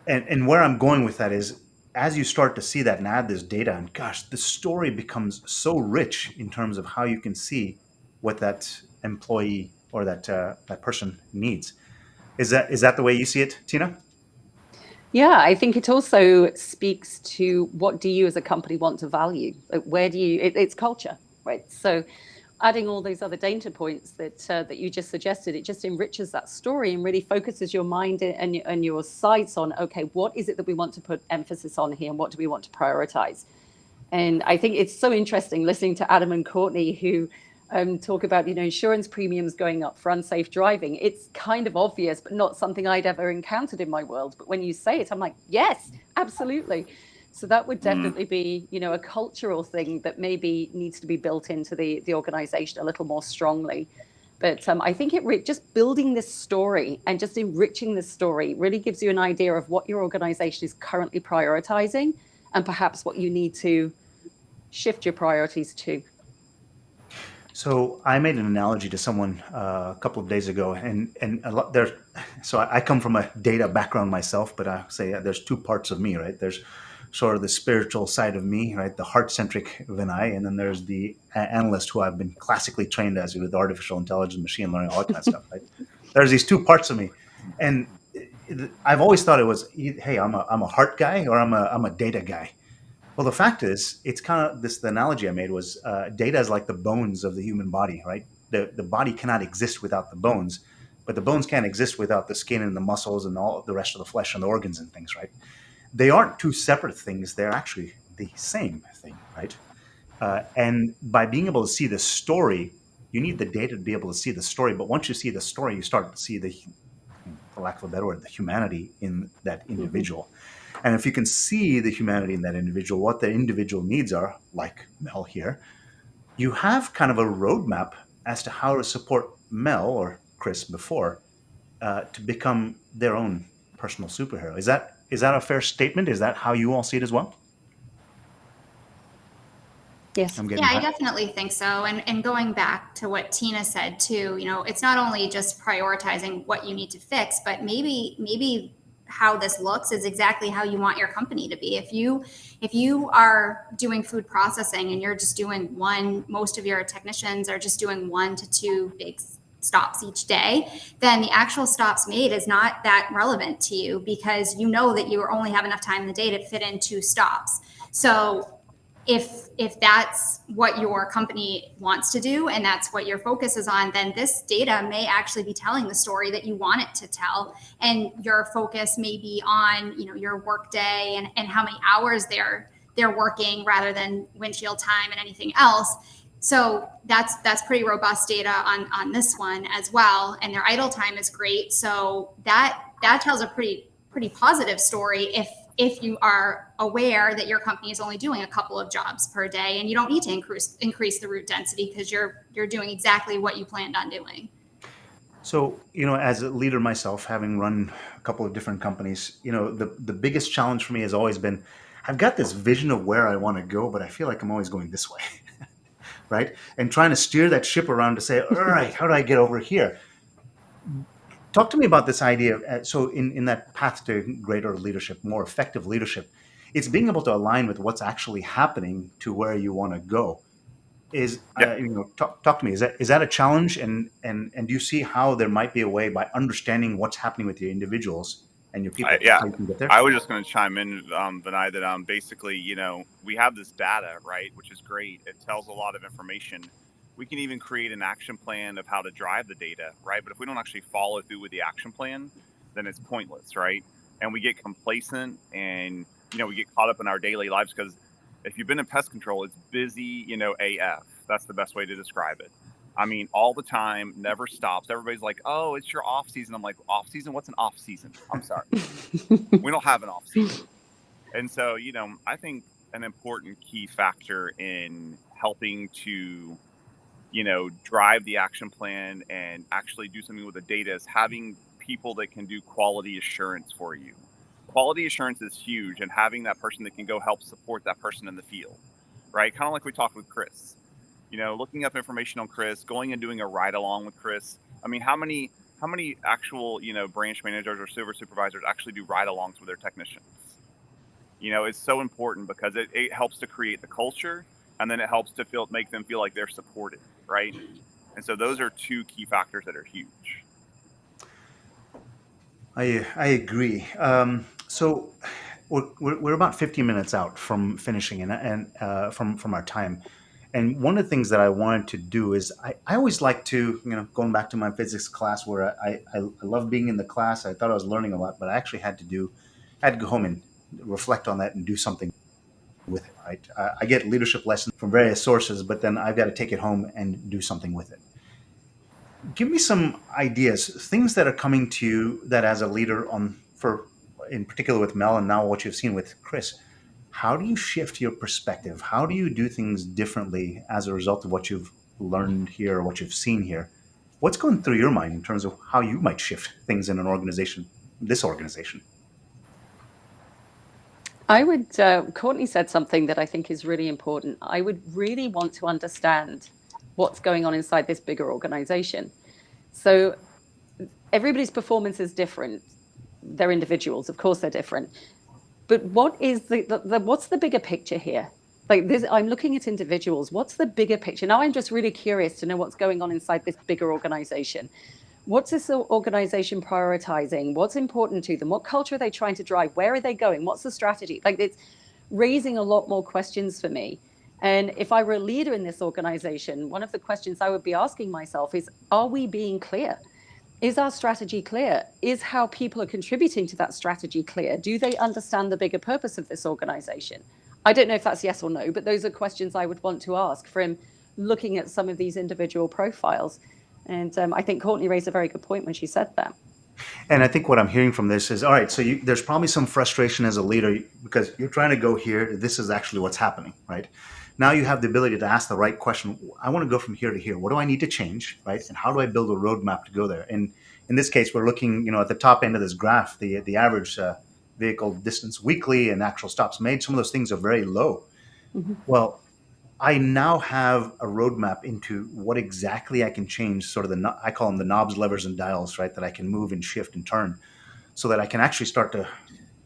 And where I'm going with that is, as you start to see that and add this data, and gosh, the story becomes so rich in terms of how you can see what that employee or that person needs. Is that the way you see it, Tina? Yeah, I think it also speaks to what do you as a company want to value? Like, where do you? It's culture, right? So, adding all those other data points that you just suggested, it just enriches that story and really focuses your mind and your sights on, okay, what is it that we want to put emphasis on here, and what do we want to prioritize? And I think it's so interesting listening to Adam and Courtney, who talk about, insurance premiums going up for unsafe driving. It's kind of obvious, but not something I'd ever encountered in my world. But when you say it, I'm like, yes, absolutely. So that would definitely be, a cultural thing that maybe needs to be built into the organization a little more strongly. But I think just building this story and just enriching this story really gives you an idea of what your organization is currently prioritizing and perhaps what you need to shift your priorities to. So I made an analogy to someone a couple of days ago, and a lot there. So I come from a data background myself, but I say there's two parts of me, right? There's sort of the spiritual side of me, right, the heart-centric Vinay, and then there's the analyst who I've been classically trained as with artificial intelligence, machine learning, all that kind of stuff, right? There's these two parts of me, and I've always thought it was, hey, I'm a heart guy or I'm a data guy. Well, the fact is, it's kind of this. The analogy I made was data is like the bones of the human body, right? The body cannot exist without the bones, but the bones can't exist without the skin and the muscles and all the rest of the flesh and the organs and things, right? They aren't two separate things; they're actually the same thing, right? And by being able to see the story, you need the data to be able to see the story. But once you see the story, you start to see for lack of a better word, the humanity in that individual. And if you can see the humanity in that individual, what the individual needs are, like Mel here, you have kind of a roadmap as to how to support Mel or Chris before to become their own personal superhero. Is that a fair statement? Is that how you all see it as well? Yes. Yeah, I definitely think so. And going back to what Tina said too, it's not only just prioritizing what you need to fix, but maybe how this looks is exactly how you want your company to be. If you are doing food processing and you're just doing most of your technicians are just doing 1 to 2 big stops each day, then the actual stops made is not that relevant to you because you know that you only have enough time in the day to fit in 2 stops. So if that's what your company wants to do and that's what your focus is on, then this data may actually be telling the story that you want it to tell. And your focus may be on, your work day and how many hours they're working rather than windshield time and anything else. So that's pretty robust data on this one as well. And their idle time is great. So that tells a pretty positive story if you are aware that your company is only doing a couple of jobs per day and you don't need to increase the route density because you're doing exactly what you planned on doing. So, as a leader myself, having run a couple of different companies, the biggest challenge for me has always been, I've got this vision of where I want to go, but I feel like I'm always going this way, right? And trying to steer that ship around to say, all right, how do I get over here? Talk to me about this idea. So in that path to greater leadership, more effective leadership, it's being able to align with what's actually happening to where you want to go. Talk to me. Is that a challenge? And do you see how there might be a way by understanding what's happening with your individuals and your people? Yeah, how you can get there? I was just going to chime in, Vinay, that basically, we have this data, right, which is great. It tells a lot of information. We can even create an action plan of how to drive the data, right? But if we don't actually follow through with the action plan, then it's pointless, right? And we get complacent and, we get caught up in our daily lives because if you've been in pest control, it's busy, AF. That's the best way to describe it. I mean, all the time, never stops. Everybody's like, oh, it's your off season. I'm like, off season? What's an off season? I'm sorry. We don't have an off season. And so, I think an important key factor in helping to drive the action plan and actually do something with the data is having people that can do quality assurance for you. Quality assurance is huge, and having that person that can go help support that person in the field, right? Kind of like we talked with Chris, looking up information on Chris, going and doing a ride along with Chris. I mean, how many actual, branch managers or silver supervisors actually do ride alongs with their technicians? It's so important because it helps to create the culture. And then it helps to make them feel like they're supported, right? And so those are 2 key factors that are huge. I agree. So we're about 15 minutes out from finishing and from our time. And one of the things that I wanted to do is I always like to, going back to my physics class where I love being in the class. I thought I was learning a lot, but I actually had to go home and reflect on that and do something. with it, right? I get leadership lessons from various sources, but then I've got to take it home and do something with it. Give me some ideas, things that are coming to you that as a leader in particular with Mel and now what you've seen with Chris, how do you shift your perspective? How do you do things differently as a result of what you've learned here or what you've seen here? What's going through your mind in terms of how you might shift things in an organization, this organization? I would, Courtney said something that I think is really important. I would really want to understand what's going on inside this bigger organization. So everybody's performance is different. They're individuals, of course they're different. But what is what's the bigger picture here? Like this, I'm looking at individuals. What's the bigger picture? Now I'm just really curious to know what's going on inside this bigger organization. What's this organization prioritizing? What's important to them? What culture are they trying to drive? Where are they going? What's the strategy? Like it's raising a lot more questions for me. And if I were a leader in this organization, one of the questions I would be asking myself is, are we being clear? Is our strategy clear? Is how people are contributing to that strategy clear? Do they understand the bigger purpose of this organization? I don't know if that's yes or no, but those are questions I would want to ask from looking at some of these individual profiles. And I think Courtney raised a very good point when she said that. And I think what I'm hearing from this is, all right, so there's probably some frustration as a leader because you're trying to go here. This is actually what's happening, right? Now you have the ability to ask the right question. I want to go from here to here. What do I need to change, right? And how do I build a roadmap to go there? And in this case, we're looking, at the top end of this graph, the average vehicle distance weekly and actual stops made. Some of those things are very low. Mm-hmm. Well, I now have a roadmap into what exactly I can change, sort of I call them the knobs, levers, and dials, right? That I can move and shift and turn so that I can actually start to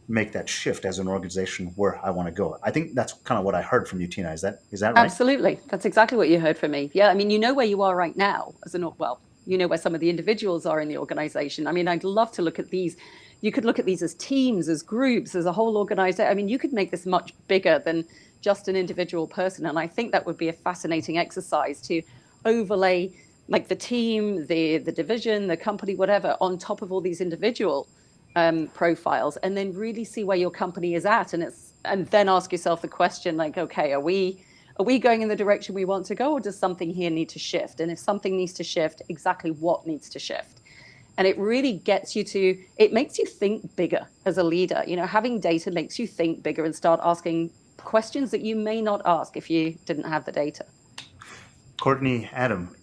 make that shift as an organization where I want to go. I think that's kind of what I heard from you, Tina. Is that right? Absolutely. That's exactly what you heard from me. Yeah. I mean, you know where you are right now you know where some of the individuals are in the organization. I mean, I'd love to look at these. You could look at these as teams, as groups, as a whole organization. I mean, you could make this much bigger than just an individual person. And I think that would be a fascinating exercise to overlay like the team, the division, the company, whatever, on top of all these individual profiles, and then really see where your company is at. And then ask yourself the question like, okay, are we going in the direction we want to go, or does something here need to shift? And if something needs to shift, exactly what needs to shift? And it really it makes you think bigger as a leader. Having data makes you think bigger and start asking questions that you may not ask if you didn't have the data. Courtney, Adam,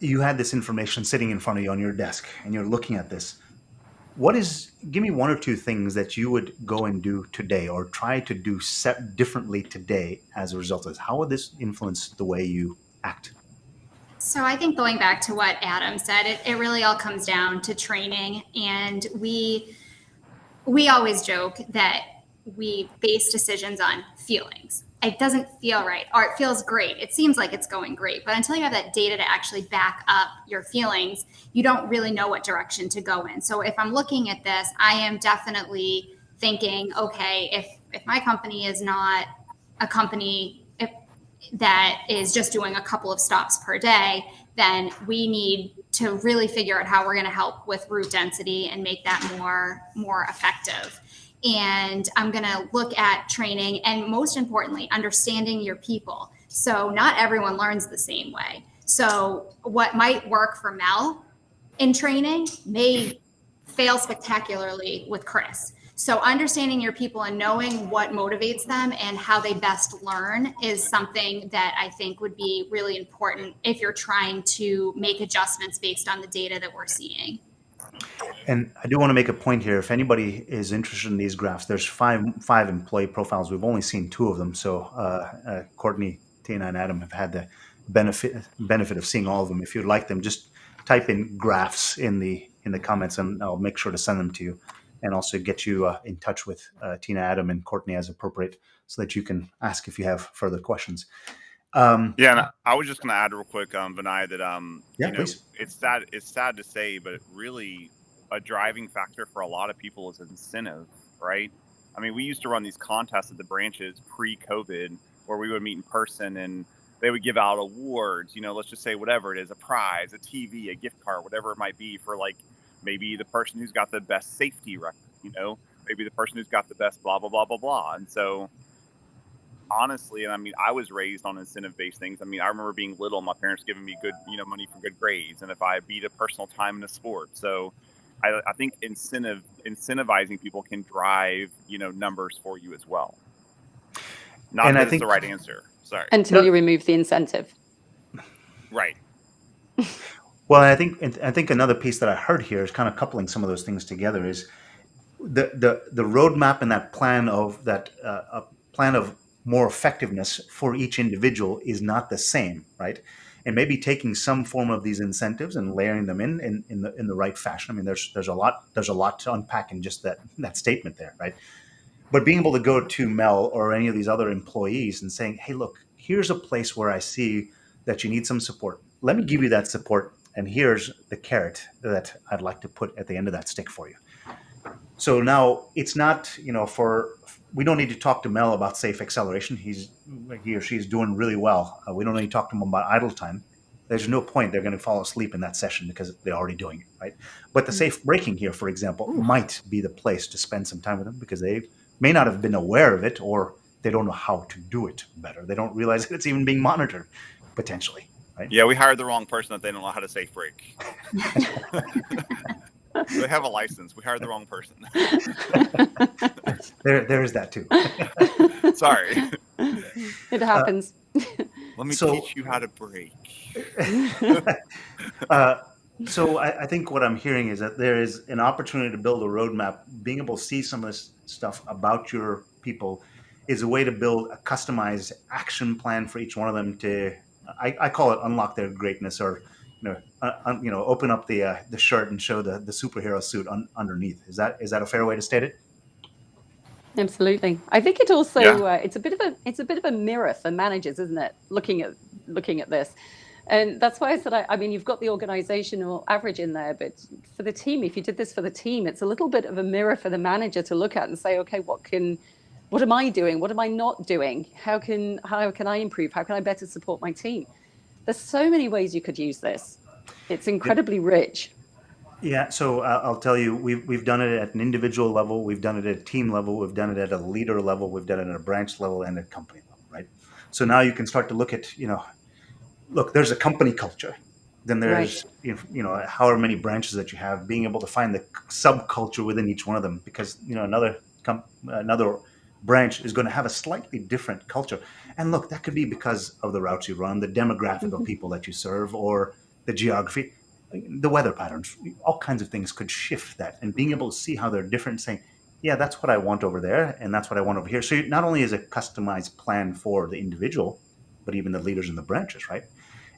you had this information sitting in front of you on your desk and you're looking at this. Give me one or two things that you would go and do today or try to do differently today as a result of this. How would this influence the way you act? So I think going back to what Adam said, it really all comes down to training. And we always joke that we base decisions on feelings. It doesn't feel right, or it feels great. It seems like it's going great, but until you have that data to actually back up your feelings, you don't really know what direction to go in. So if I'm looking at this, I am definitely thinking, okay, if my company is not a company that is just doing a couple of stops per day, then we need to really figure out how we're going to help with route density and make that more effective. And I'm going to look at training and, most importantly, understanding your people. So not everyone learns the same way. So what might work for Mel in training may fail spectacularly with Chris. So understanding your people and knowing what motivates them and how they best learn is something that I think would be really important if you're trying to make adjustments based on the data that we're seeing. And I do want to make a point here. If anybody is interested in these graphs, there's five employee profiles. We've only seen two of them. So Courtney, Tina, and Adam have had the benefit of seeing all of them. If you'd like them, just type in graphs in the comments, and I'll make sure to send them to you, and also get you in touch with Tina, Adam, and Courtney as appropriate, so that you can ask if you have further questions. And I was just going to add real quick, Vinay, that please. It's sad to say, but really a driving factor for a lot of people is incentive, right? I mean, we used to run these contests at the branches pre-COVID where we would meet in person and they would give out awards, let's just say whatever it is, a prize, a TV, a gift card, whatever it might be, for like maybe the person who's got the best safety record, maybe the person who's got the best blah, blah, blah, blah, blah. And so honestly, and I mean, I was raised on incentive-based things. I mean, I remember being little, my parents giving me good, money for good grades, and if I beat a personal time in a sport. So, I think incentivizing people can drive, numbers for you as well. Not And I that it's the think right answer. Sorry. Until No. you remove the incentive. Right. Well, I think another piece that I heard here is kind of coupling some of those things together is the roadmap and that plan of more effectiveness for each individual is not the same, right? And maybe taking some form of these incentives and layering them in the right fashion. I mean, there's a lot to unpack in just that statement there, right? But being able to go to Mel or any of these other employees and saying, hey, look, here's a place where I see that you need some support. Let me give you that support. And here's the carrot that I'd like to put at the end of that stick for you. So now it's not, we don't need to talk to Mel about safe acceleration. He or she is doing really well. We don't need to talk to him about idle time. There's no point they're going to fall asleep in that session because they're already doing it, right? But the safe braking here, for example, might be the place to spend some time with them because they may not have been aware of it or they don't know how to do it better. They don't realize that it's even being monitored potentially, right? Yeah, we hired the wrong person that they don't know how to safe brake. They have a license. We hired the wrong person. There is that too. Sorry. It happens. Let me So- teach you how to brake. So I think what I'm hearing is that there is an opportunity to build a roadmap. Being able to see some of this stuff about your people is a way to build a customized action plan for each one of them to, I call it unlock their greatness, or open up the shirt and show the superhero suit underneath. Is that a fair way to state it? Absolutely. I think it also Yeah. it's a bit of a mirror for managers, isn't it? Looking at this. And that's why I said, I mean, you've got the organizational average in there, but for the team, if you did this for the team, it's a little bit of a mirror for the manager to look at and say, okay, what am I doing? What am I not doing? How can I improve? How can I better support my team? There's so many ways you could use this. It's incredibly rich. Yeah, so I'll tell you, we've done it at an individual level, we've done it at a team level, we've done it at a leader level, we've done it at a branch level and a company level, right? So now you can start to look at, look, there's a company culture. Then there's, however many branches that you have, being able to find the subculture within each one of them, because, another branch is going to have a slightly different culture. And look, that could be because of the routes you run, the demographic of people that you serve, or the geography, the weather patterns, all kinds of things could shift that. And being able to see how they're different, saying, yeah, that's what I want over there, and that's what I want over here. So not only is a customized plan for the individual, but even the leaders in the branches, right?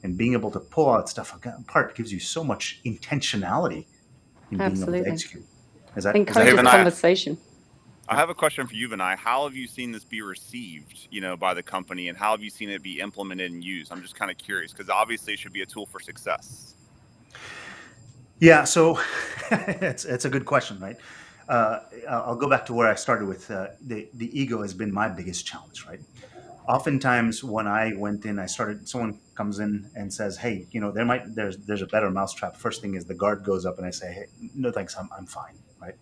And being able to pull out stuff apart gives you so much intentionality in being able Absolutely. to execute. Is that Encourages Vinay? conversation. I have a question for you, Vinay. How have you seen this be received, by the company, and how have you seen it be implemented and used? I'm just kind of curious because obviously it should be a tool for success. Yeah, so it's a good question, right? I'll go back to where I started with the ego has been my biggest challenge, right? Oftentimes when I went in, someone comes in and says, hey, there's a better mousetrap. First thing is the guard goes up and I say, hey, no thanks, I'm fine, right?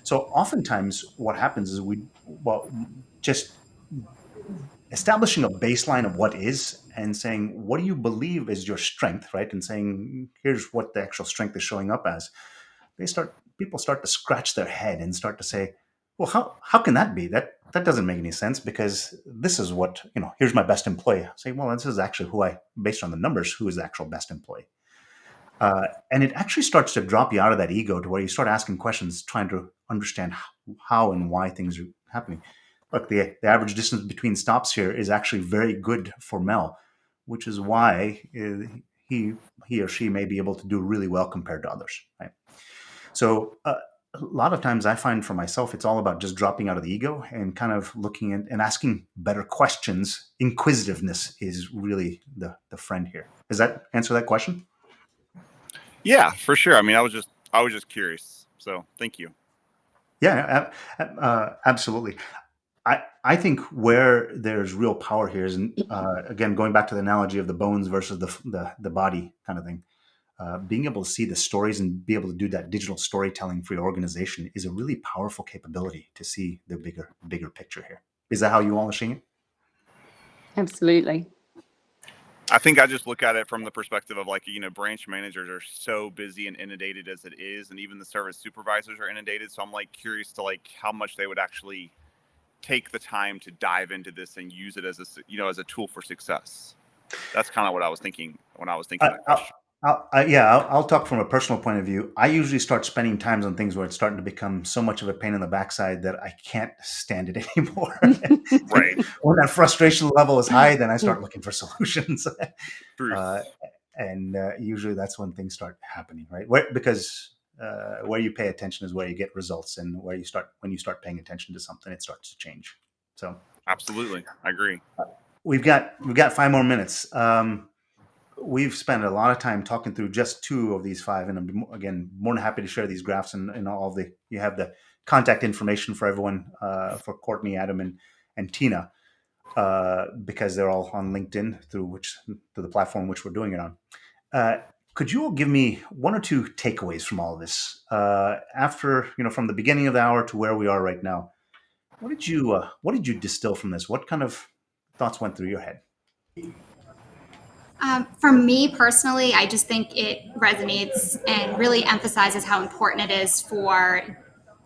So oftentimes what happens is just establishing a baseline of what is and saying, what do you believe is your strength, right? And saying, here's what the actual strength is showing up as. People start to scratch their head and start to say, well, how can that be? That doesn't make any sense because this is what, here's my best employee. I say, well, this is actually based on the numbers, who is the actual best employee. And it actually starts to drop you out of that ego to where you start asking questions, trying to understand how and why things are happening. Look, the average distance between stops here is actually very good for Mel, which is why he or she may be able to do really well compared to others, right? So a lot of times I find for myself, it's all about just dropping out of the ego and kind of looking at and asking better questions. Inquisitiveness is really the friend here. Does that answer that question? Yeah, for sure. I mean, I was just curious. So thank you. Yeah, absolutely. I think where there's real power here is, again, going back to the analogy of the bones versus the body kind of thing. Being able to see the stories and be able to do that digital storytelling for your organization is a really powerful capability to see the bigger picture here. Is that how you all are seeing it? Absolutely. I think I just look at it from the perspective of like, branch managers are so busy and inundated as it is, and even the service supervisors are inundated. So I'm like curious to like how much they would actually take the time to dive into this and use it as as a tool for success. That's kind of what I was thinking when I was thinking that I'll, question. I'll talk from a personal point of view. I usually start spending times on things where it's starting to become so much of a pain in the backside that I can't stand it anymore. Right. When that frustration level is high, then I start looking for solutions. Truth. And usually that's when things start happening, right? Because where you pay attention is where you get results, and when you start paying attention to something, it starts to change. So Absolutely. I agree. we've got 5 more minutes. We've spent a lot of time talking through just 2 of these 5, and I'm again more than happy to share these graphs and all the. You have the contact information for everyone, for Courtney, Adam, and Tina, because they're all on LinkedIn through the platform which we're doing it on. Could you all give me 1 or 2 takeaways from all of this? After from the beginning of the hour to where we are right now, what did you distill from this? What kind of thoughts went through your head? For me personally, I just think it resonates and really emphasizes how important it is for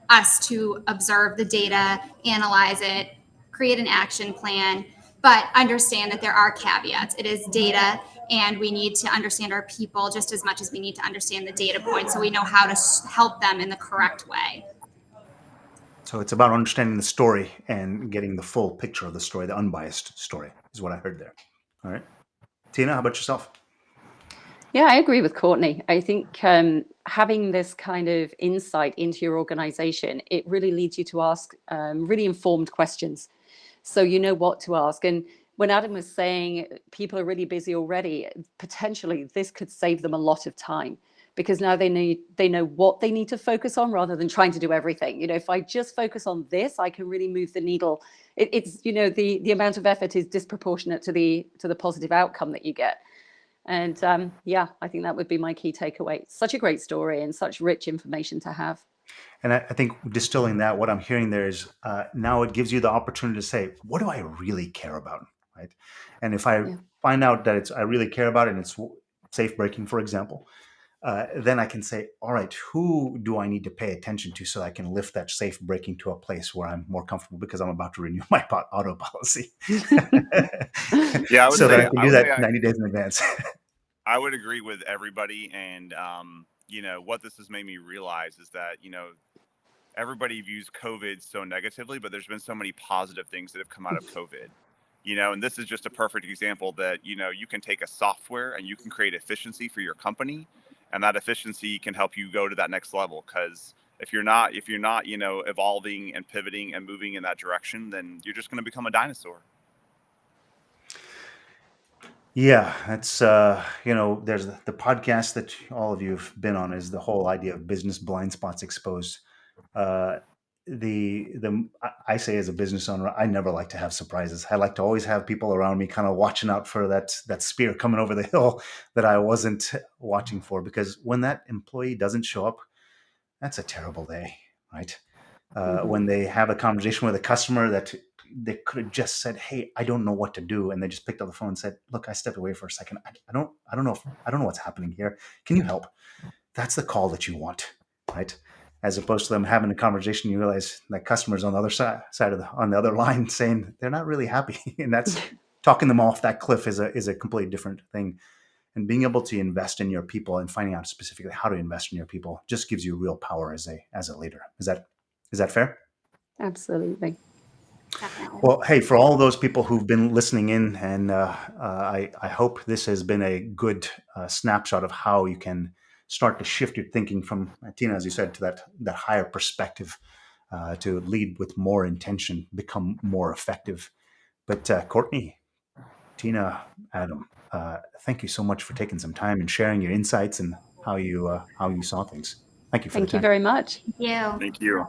us to observe the data, analyze it, create an action plan, but understand that there are caveats. It is data, and we need to understand our people just as much as we need to understand the data points so we know how to help them in the correct way. So it's about understanding the story and getting the full picture of the story, the unbiased story, is what I heard there. All right. Tina, how about yourself? Yeah, I agree with Courtney. I think having this kind of insight into your organization, it really leads you to ask really informed questions. So you know what to ask. And when Adam was saying people are really busy already, potentially this could save them a lot of time, because now they know what they need to focus on rather than trying to do everything. If I just focus on this, I can really move the needle. It's the amount of effort is disproportionate to the positive outcome that you get. And I think that would be my key takeaway. Such a great story and such rich information to have. And I think distilling that, what I'm hearing there is now it gives you the opportunity to say, what do I really care about, right? And if I find out that I really care about it and it's safe braking, for example, then I can say, all right, who do I need to pay attention to so I can lift that safe braking to a place where I'm more comfortable because I'm about to renew my auto policy. Yeah, I would so say, that I can do that 90 days in advance. I would agree with everybody. And, what this has made me realize is that, everybody views COVID so negatively, but there's been so many positive things that have come out of COVID. And this is just a perfect example that, you can take a software and you can create efficiency for your company, and that efficiency can help you go to that next level. Because if you're not, evolving and pivoting and moving in that direction, then you're just going to become a dinosaur. Yeah, that's there's the podcast that all of you have been on is the whole idea of business blind spots exposed. I say as a business owner, I never like to have surprises. I like to always have people around me kind of watching out for that spear coming over the hill that I wasn't watching for, because when that employee doesn't show up, that's a terrible day, right? When they have a conversation with a customer that they could have just said, "Hey, I don't know what to do," and they just picked up the phone and said, "Look, I stepped away for a second. I don't know what's happening here. Can you help?" That's the call that you want, right? As opposed to them having a conversation, you realize that customers on the other side on the other line saying they're not really happy, and that's talking them off that cliff is a completely different thing. And being able to invest in your people and finding out specifically how to invest in your people just gives you real power as a leader. Is that fair? Absolutely. Definitely. Well, hey, for all those people who've been listening in, and I hope this has been a good snapshot of how you can start to shift your thinking from, Tina, as you said, to that higher perspective, to lead with more intention, become more effective. But Courtney, Tina, Adam, thank you so much for taking some time and sharing your insights and how you saw things. Thank you for Thank the you time. very much. Thank you. Thank you.